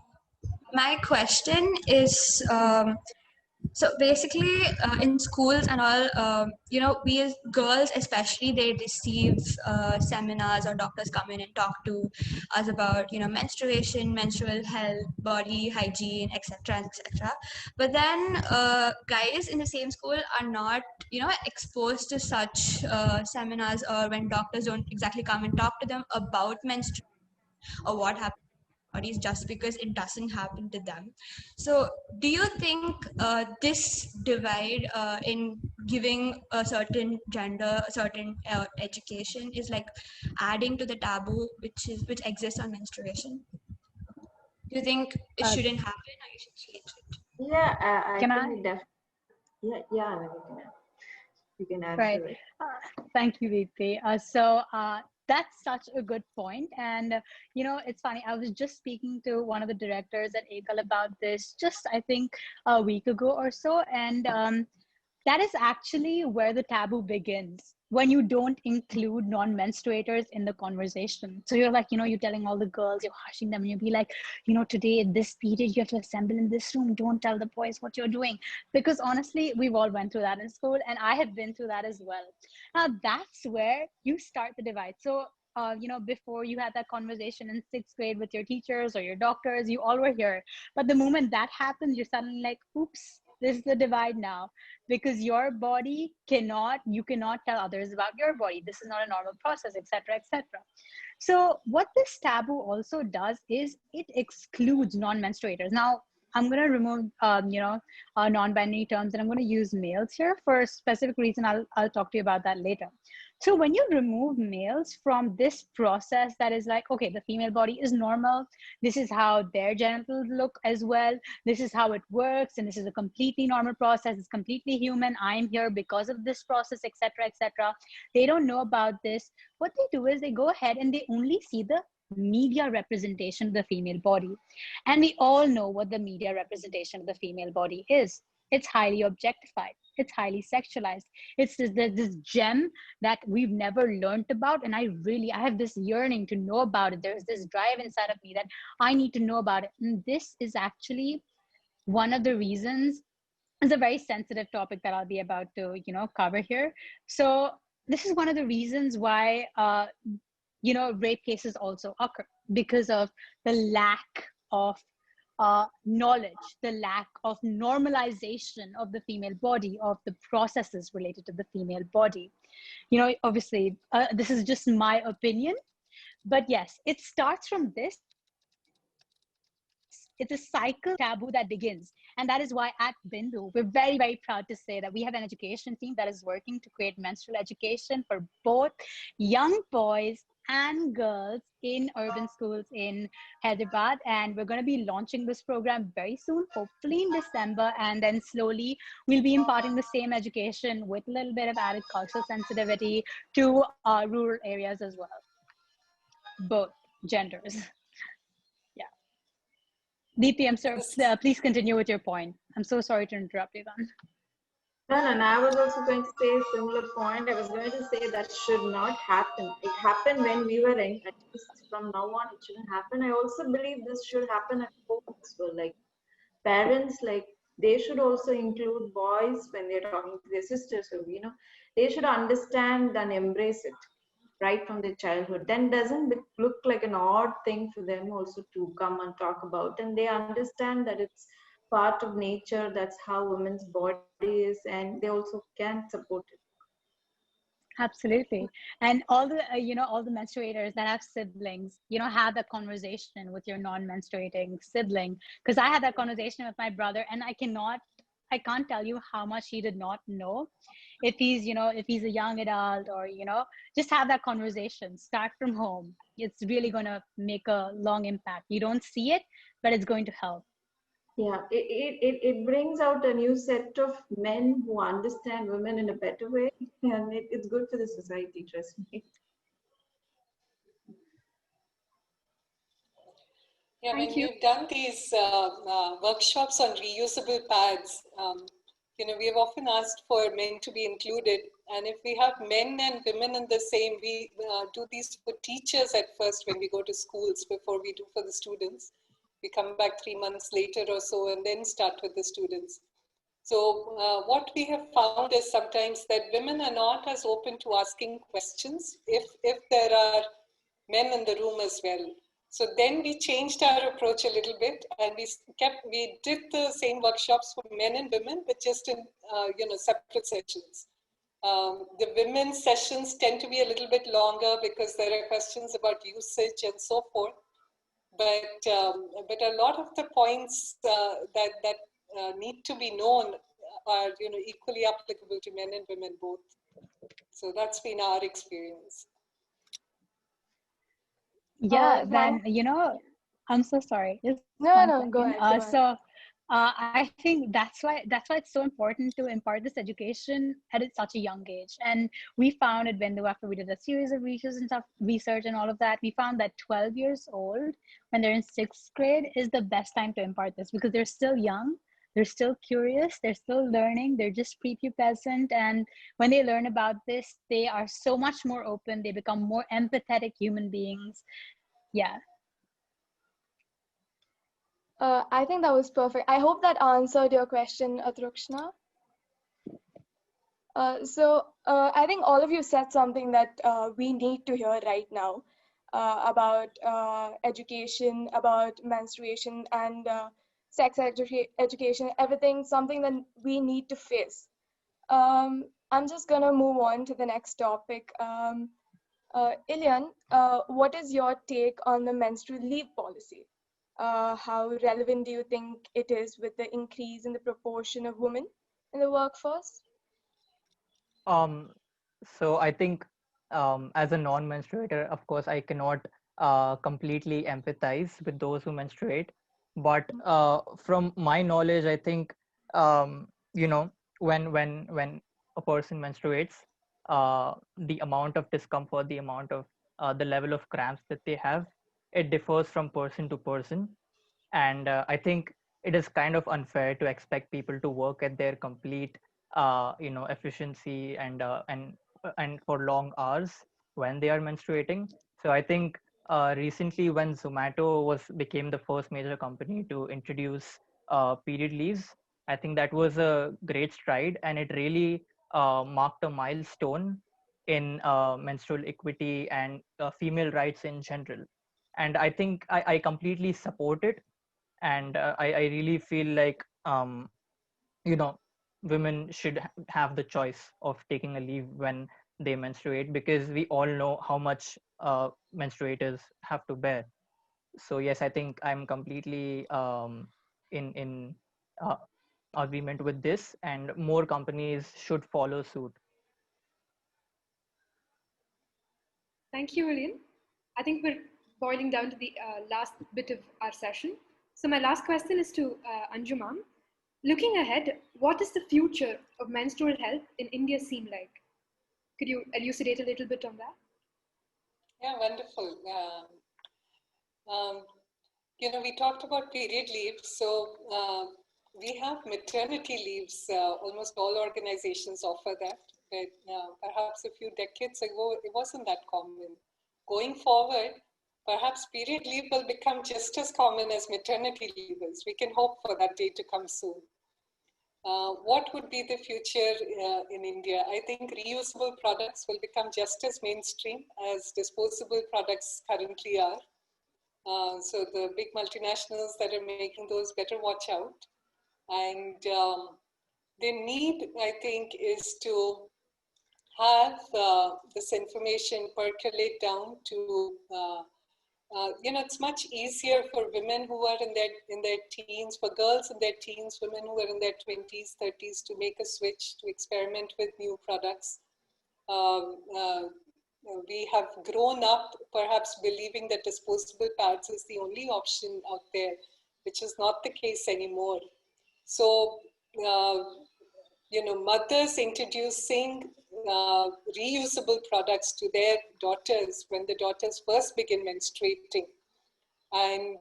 my question is, so basically in schools and all, we as girls especially, they receive seminars, or doctors come in and talk to us about, menstruation, menstrual health, body hygiene, etc., etc. But then guys in the same school are not, exposed to such seminars, or when doctors don't exactly come and talk to them about menstruation or what happens bodies, just because it doesn't happen to them. So do you think this divide in giving a certain gender, a certain education is like adding to the taboo which exists on menstruation? Do you think it shouldn't happen, or you should change it? Yeah, I Can think it definitely. Yeah, you can answer Right. it. Thank you, Deepthi. That's such a good point. And, it's funny. I was just speaking to one of the directors at EGAL about this just, I think, a week ago or so. And that is actually where the taboo begins, when you don't include non-menstruators in the conversation. So you're like, you're telling all the girls, you're hushing them, and you'll be like, today at this period, you have to assemble in this room. Don't tell the boys what you're doing. Because honestly, we've all went through that in school, and I have been through that as well. Now, that's where you start the divide. So, before you had that conversation in 6th grade with your teachers or your doctors, you all were here. But the moment that happens, you're suddenly like, oops, this is the divide now, because your body you cannot tell others about your body. This is not a normal process, etc., etc. So what this taboo also does is it excludes non-menstruators. Now, I'm going to remove, non-binary terms, and I'm going to use males here for a specific reason. I'll talk to you about that later. So when you remove males from this process that is like, okay, the female body is normal. This is how their genitals look as well. This is how it works. And this is a completely normal process. It's completely human. I'm here because of this process, etc., etc. They don't know about this. What they do is they go ahead and they only see the media representation of the female body. And we all know what the media representation of the female body is. It's highly objectified. It's highly sexualized. It's this gem that we've never learned about. And I have this yearning to know about it. There's this drive inside of me that I need to know about it. And this is actually one of the reasons. It's a very sensitive topic that I'll be about to, cover here. So this is one of the reasons why, rape cases also occur, because of the lack of knowledge, the lack of normalization of the female body, of the processes related to the female body. Obviously, this is just my opinion, but yes, it starts from this. It's a cycle taboo that begins. And that is why at Bindu, we're very, very proud to say that we have an education team that is working to create menstrual education for both young boys and girls in urban schools in Hyderabad. And we're going to be launching this program very soon, hopefully in December. And then slowly we'll be imparting the same education with a little bit of added cultural sensitivity to rural areas as well. Both genders. Yeah. Deepthi, I'm sorry, please continue with your point. I'm so sorry to interrupt you then. No, I was also going to say a similar point. I was going to say that should not happen. It happened when we were in, at least from now on, it shouldn't happen. I also believe this should happen at home as well. Like parents, like they should also include boys when they're talking to their sisters. So, they should understand and embrace it right from their childhood. Then doesn't it look like an odd thing for them also to come and talk about, and they understand that it's part of nature. That's how women's body is, and they also can support it. Absolutely. And all the all the menstruators that have siblings, have that conversation with your non-menstruating sibling, because I had that conversation with my brother, and I can't tell you how much he did not know. If he's a young adult, or just have that conversation, start from home. It's really going to make a long impact. You don't see it, but it's going to help. Yeah, it brings out a new set of men who understand women in a better way, and it's good for the society, trust me. Yeah, when we've done these workshops on reusable pads, we have often asked for men to be included. And if we have men and women in the same, we do these for teachers at first when we go to schools before we do for the students. We come back 3 months later or so and then start with the students. So what we have found is sometimes that women are not as open to asking questions if there are men in the room as well. So then we changed our approach a little bit, and we did the same workshops for men and women, but just in separate sessions. The women's sessions tend to be a little bit longer because there are questions about usage and so forth. But a lot of the points that need to be known are equally applicable to men and women both. So that's been our experience. Yeah, then I'm so sorry. No, go ahead. So I think that's why it's so important to impart this education at such a young age. And we found at Bindu, after we did a series of research and all of that, we found that 12 years old, when they're in 6th grade, is the best time to impart this, because they're still young, they're still curious, they're still learning, they're just prepubescent. And when they learn about this, they are so much more open, they become more empathetic human beings. Yeah. I think that was perfect. I hope that answered your question, Atrukshna. So I think all of you said something that we need to hear right now about education, about menstruation, and sex education, everything, something that we need to face. I'm just gonna move on to the next topic. Iliyan, what is your take on the menstrual leave policy? How relevant do you think it is with the increase in the proportion of women in the workforce? So I think as a non-menstruator, of course, I cannot completely empathize with those who menstruate. But from my knowledge, I think when a person menstruates, the amount of discomfort, the amount of the level of cramps that they have, it differs from person to person. And I think it is kind of unfair to expect people to work at their complete efficiency and for long hours when they are menstruating. So I think recently when Zomato became the first major company to introduce period leaves, I think that was a great stride, and it really marked a milestone in menstrual equity and female rights in general. And I think I completely support it, and I really feel like you know women should have the choice of taking a leave when they menstruate, because we all know how much menstruators have to bear. So yes, I think I'm completely in uh, agreement with this, and more companies should follow suit. Thank you, Iliyan. I think we're boiling down to the last bit of our session. So my last question is to Anju ma'am. Looking ahead, what does the future of menstrual health in India seem like? Could you elucidate a little bit on that? Yeah, wonderful. We talked about period leave. So we have maternity leaves. Almost all organizations offer that. But perhaps a few decades ago, it wasn't that common. Going forward, perhaps period leave will become just as common as maternity leave is. We can hope for that day to come soon. What would be the future in India? I think reusable products will become just as mainstream as disposable products currently are. So the big multinationals that are making those better watch out. And the need, I think, is to have this information percolate down to it's much easier for women who are in their teens, for girls in their teens, women who are in their 20s, 30s, to make a switch, to experiment with new products. We have grown up perhaps believing that disposable pads is the only option out there, which is not the case anymore. So, mothers introducing reusable products to their daughters when the daughters first begin menstruating. And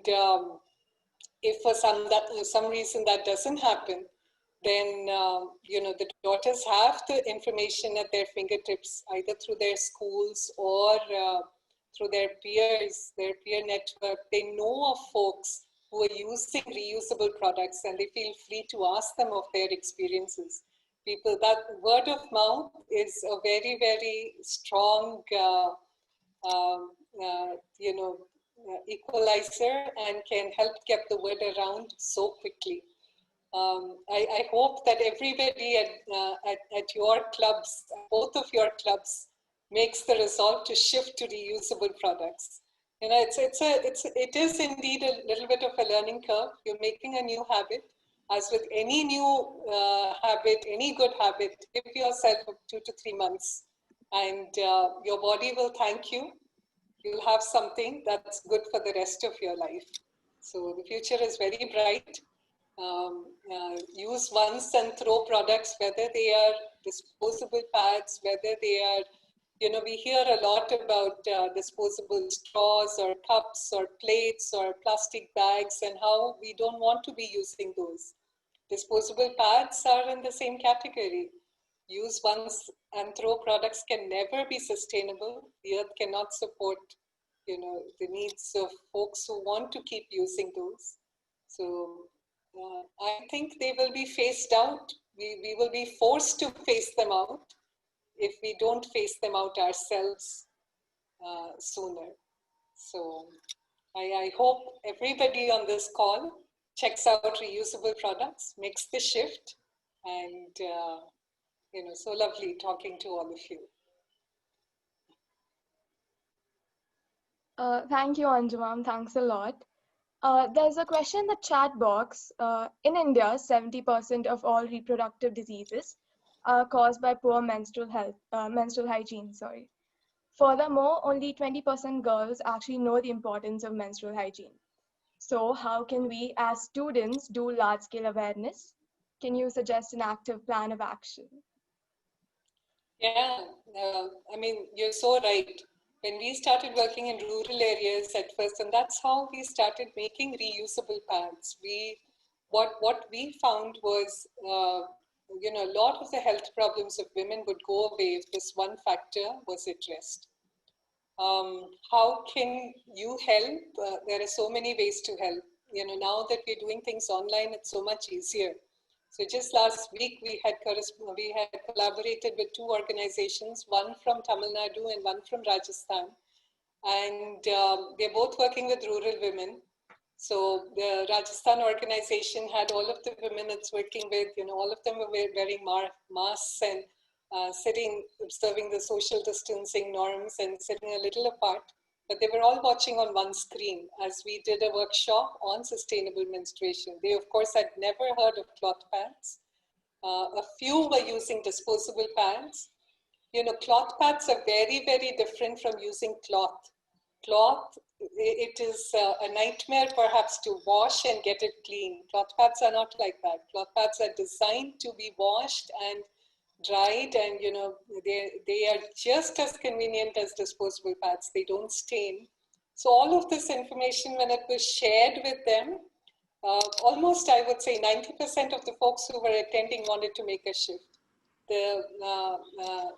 if for some reason that doesn't happen, then the daughters have the information at their fingertips, either through their schools or through their peers, their peer network. They know of folks who are using reusable products, and they feel free to ask them of their experiences. That word of mouth is a very, very strong equalizer and can help get the word around so quickly. I hope that everybody at your clubs, both of your clubs, makes the resolve to shift to reusable products. It is indeed a little bit of a learning curve. You're making a new habit. As with any new habit, any good habit, give yourself 2 to 3 months, and your body will thank you. You'll have something that's good for the rest of your life. So the future is very bright. Use once and throw products, whether they are disposable pads, whether they are, we hear a lot about disposable straws or cups or plates or plastic bags, and how we don't want to be using those. Disposable pads are in the same category. Use once and throw products can never be sustainable. The earth cannot support, the needs of folks who want to keep using those. So I think they will be phased out. We will be forced to phase them out if we don't phase them out ourselves sooner. So I hope everybody on this call checks out reusable products, makes the shift, and so lovely talking to all of you. Thank you, Anju ma'am. Thanks a lot. There's a question in the chat box. In India, 70% of all reproductive diseases are caused by poor menstrual hygiene. Sorry. Furthermore, only 20% girls actually know the importance of menstrual hygiene. So how can we, as students, do large-scale awareness? Can you suggest an active plan of action? Yeah, you're so right. When we started working in rural areas at first, and that's how we started making reusable pads. We what we found was, a lot of the health problems of women would go away if this one factor was addressed. How can you help? There are so many ways to help. Now that we're doing things online, it's so much easier. So just last week, we had collaborated with two organizations, one from Tamil Nadu and one from Rajasthan. And they're both working with rural women. So the Rajasthan organization had all of the women it's working with, all of them were wearing masks and sitting, observing the social distancing norms and sitting a little apart. But they were all watching on one screen as we did a workshop on sustainable menstruation. They, of course, had never heard of cloth pads. A few were using disposable pads. Cloth pads are very, very different from using cloth. Cloth, it is a nightmare perhaps to wash and get it clean. Cloth pads are not like that. Cloth pads are designed to be washed and dried, and they are just as convenient as disposable pads. They don't stain. So all of this information, when it was shared with them, almost, I would say, 90% of the folks who were attending wanted to make a shift. The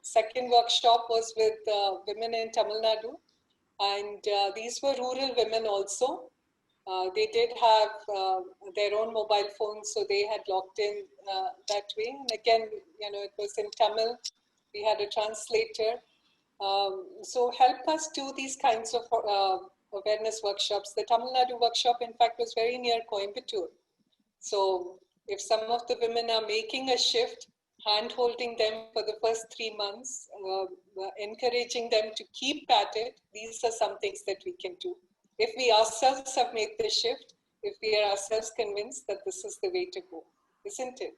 second workshop was with women in Tamil Nadu, and these were rural women also. They did have their own mobile phones, so they had logged in that way. And again, it was in Tamil. We had a translator. So help us do these kinds of awareness workshops. The Tamil Nadu workshop, in fact, was very near Coimbatore. So if some of the women are making a shift, hand-holding them for the first 3 months, encouraging them to keep at it, these are some things that we can do. If we ourselves have made the shift, if we are ourselves convinced that this is the way to go, isn't it?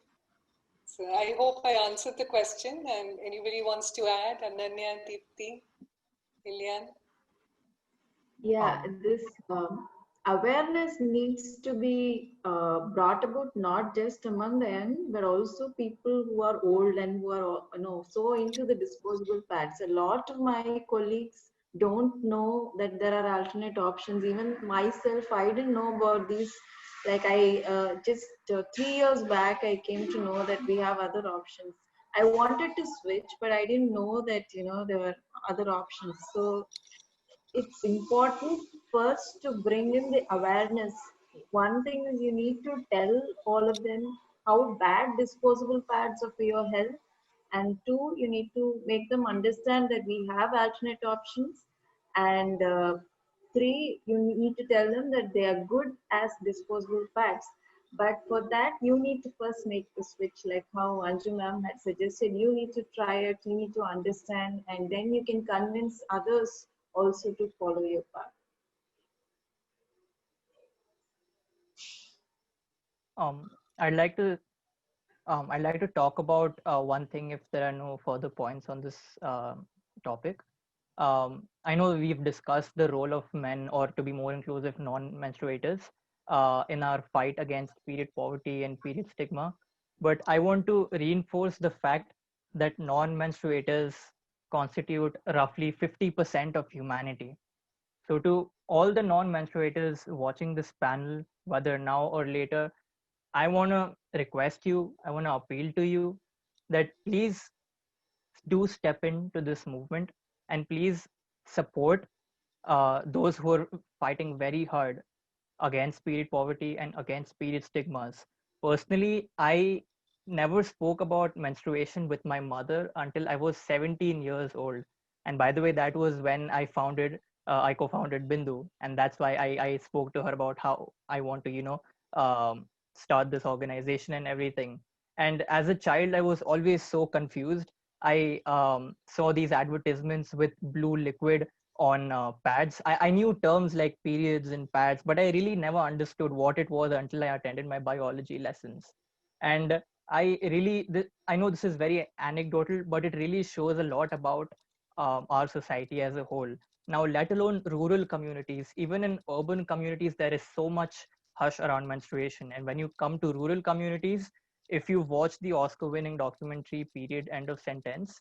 So I hope I answered the question, and anybody wants to add, Ananya, Deepthi, Iliyan? Yeah, this awareness needs to be brought about not just among the young, but also people who are old and who are so into the disposable pads. A lot of my colleagues don't know that there are alternate options. Even myself, I didn't know about these. Like just 3 years back, I came to know that we have other options. I wanted to switch, but I didn't know that there were other options. So it's important first to bring in the awareness. One thing is you need to tell all of them how bad disposable pads are for your health. And two, you need to make them understand that we have alternate options. And three, you need to tell them that they are good as disposable pads. But for that, you need to first make the switch, like how Anju ma'am had suggested. You need to try it, you need to understand, and then you can convince others also to follow your path. I'd like to talk about one thing if there are no further points on this topic. I know we've discussed the role of men, or to be more inclusive, non-menstruators in our fight against period poverty and period stigma. But I want to reinforce the fact that non-menstruators constitute roughly 50% of humanity. So to all the non-menstruators watching this panel, whether now or later, I want to request you, I want to appeal to you that please do step into this movement and please support those who are fighting very hard against period poverty and against period stigmas. Personally, I never spoke about menstruation with my mother until I was 17 years old. And by the way, that was when I co-founded Bindu. And that's why I spoke to her about how I want to, start this organization and everything. And as a child, I was always so confused. I saw these advertisements with blue liquid on pads. I knew terms like periods and pads, but I really never understood what it was until I attended my biology lessons. And I know this is very anecdotal, but it really shows a lot about our society as a whole. Now, let alone rural communities, even in urban communities, there is so much hush around menstruation. And when you come to rural communities, if you watch the Oscar-winning documentary Period End of Sentence,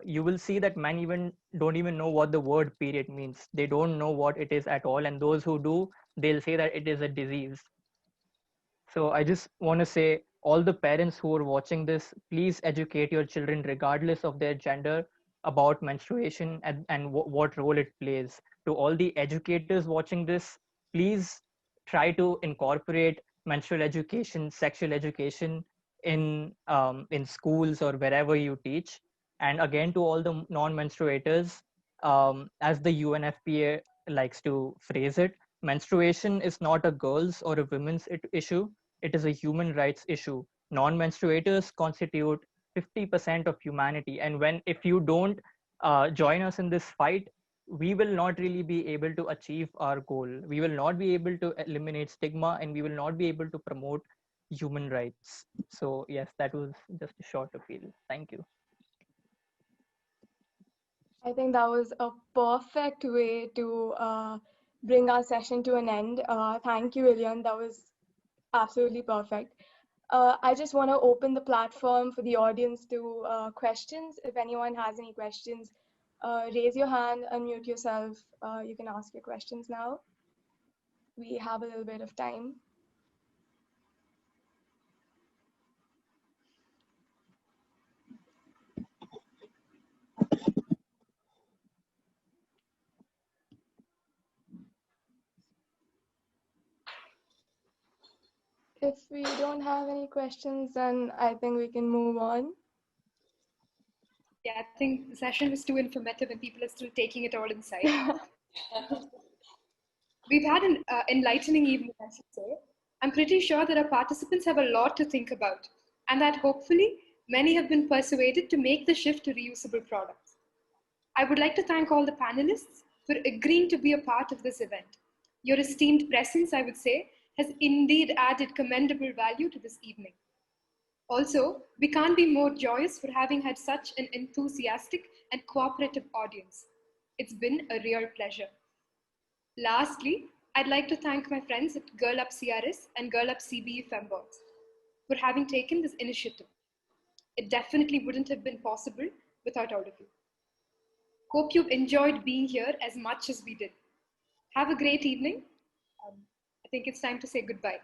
you will see that men even don't even know what the word period means. They don't know what it is at all. And those who do, they'll say that it is a disease. So I just want to say, all the parents who are watching this, please educate your children, regardless of their gender, about menstruation and what role it plays. To all the educators watching this, please try to incorporate menstrual education, sexual education in schools or wherever you teach. And again, to all the non-menstruators, as the UNFPA likes to phrase it, menstruation is not a girl's or a women's issue. It is a human rights issue. Non-menstruators constitute 50% of humanity, and if you don't join us in this fight, we will not really be able to achieve our goal. We will not be able to eliminate stigma, and we will not be able to promote human rights. So yes, that was just a short appeal. Thank you. I think that was a perfect way to bring our session to an end. Thank you, Iliyan. That was absolutely perfect. I just want to open the platform for the audience to questions. If anyone has any questions, raise your hand, unmute yourself. You can ask your questions now. We have a little bit of time. If we don't have any questions, then I think we can move on. Yeah, I think the session was too informative and people are still taking it all inside. We've had an enlightening evening, I should say. I'm pretty sure that our participants have a lot to think about, and that hopefully many have been persuaded to make the shift to reusable products. I would like to thank all the panelists for agreeing to be a part of this event. Your esteemed presence, I would say, has indeed added commendable value to this evening. Also, we can't be more joyous for having had such an enthusiastic and cooperative audience. It's been a real pleasure. Lastly, I'd like to thank my friends at Girl Up CRS and Girl Up CBE Fembots for having taken this initiative. It definitely wouldn't have been possible without all of you. Hope you've enjoyed being here as much as we did. Have a great evening. I think it's time to say goodbye.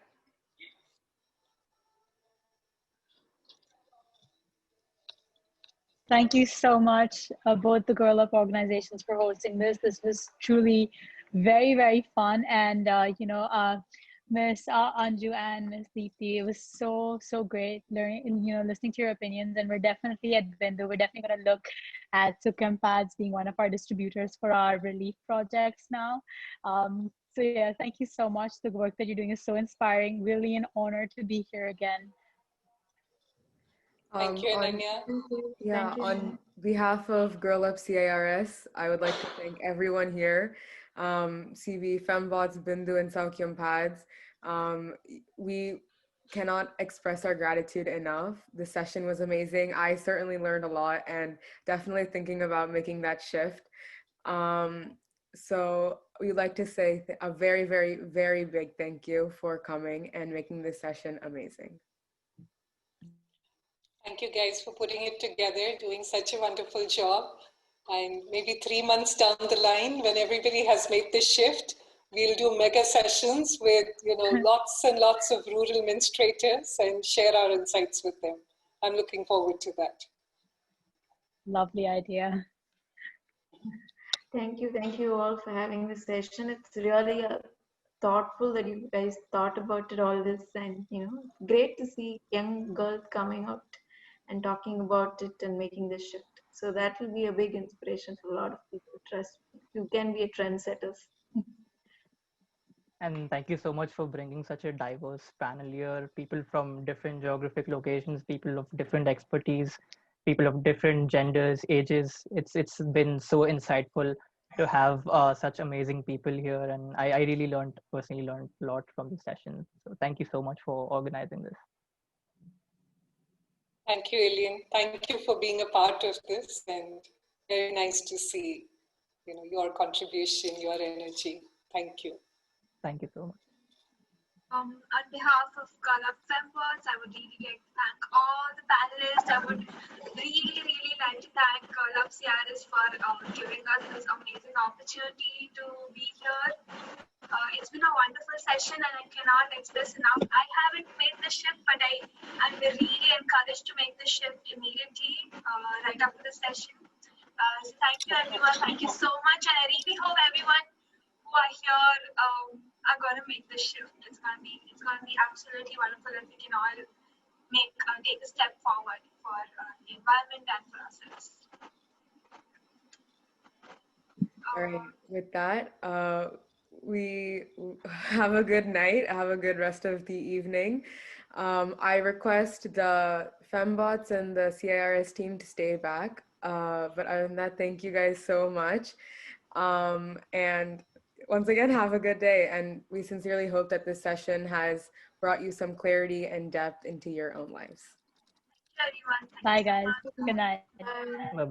Thank you so much, both the Girl Up organizations, for hosting this. This was truly very, very fun. And, Miss Anju and Miss Deepthi, it was so great learning, listening to your opinions. And we're definitely at Bindu, we're definitely going to look at Saukhyam Pads being one of our distributors for our relief projects now. So yeah, thank you so much. The work that you're doing is so inspiring. Really an honor to be here again. Thank you, Ananya. On behalf of Girl Up CIRS, I would like to thank everyone here, CB Fembots, Bindu and Saukhyam Pads. We cannot express our gratitude enough. The session was amazing. I certainly learned a lot and definitely thinking about making that shift. So we'd like to say a very, very, very big thank you for coming and making this session amazing. Thank you guys for putting it together, doing such a wonderful job. And maybe 3 months down the line, when everybody has made this shift, we'll do mega sessions with lots and lots of rural menstruators and share our insights with them. I'm looking forward to that. Lovely idea. Thank you all for having this session. It's really thoughtful that you guys thought about it all this, and great to see young girls coming out and talking about it and making this shift. So that will be a big inspiration for a lot of people. Trust me, you can be a trendsetters. And thank you so much for bringing such a diverse panel here. People from different geographic locations, people of different expertise, people of different genders, ages. It's been so insightful to have such amazing people here, and I really personally learned a lot from the session. So thank you so much for organizing this. Thank you, Iliyan. Thank you for being a part of this, and very nice to see your contribution, your energy. Thank you. Thank you so much. On behalf of Girl Up Fembots, I would really like to thank all the panelists. I would really like to thank Girl Up CRS for giving us this amazing opportunity to be here. It's been a wonderful session and I cannot express enough. I haven't made the shift, but I'm really encouraged to make the shift immediately right after the session. So thank you everyone. Thank you so much. And I really hope everyone who are here are going to make the shift. It's going to be absolutely wonderful if we can all take a step forward for the environment and for ourselves. All right, with that, we have a good night, have a good rest of the evening. I request the Fembots and the CIRS team to stay back. But other than that, thank you guys so much. And once again, have a good day. And we sincerely hope that this session has brought you some clarity and depth into your own lives. Bye, guys. Good night. Bye-bye.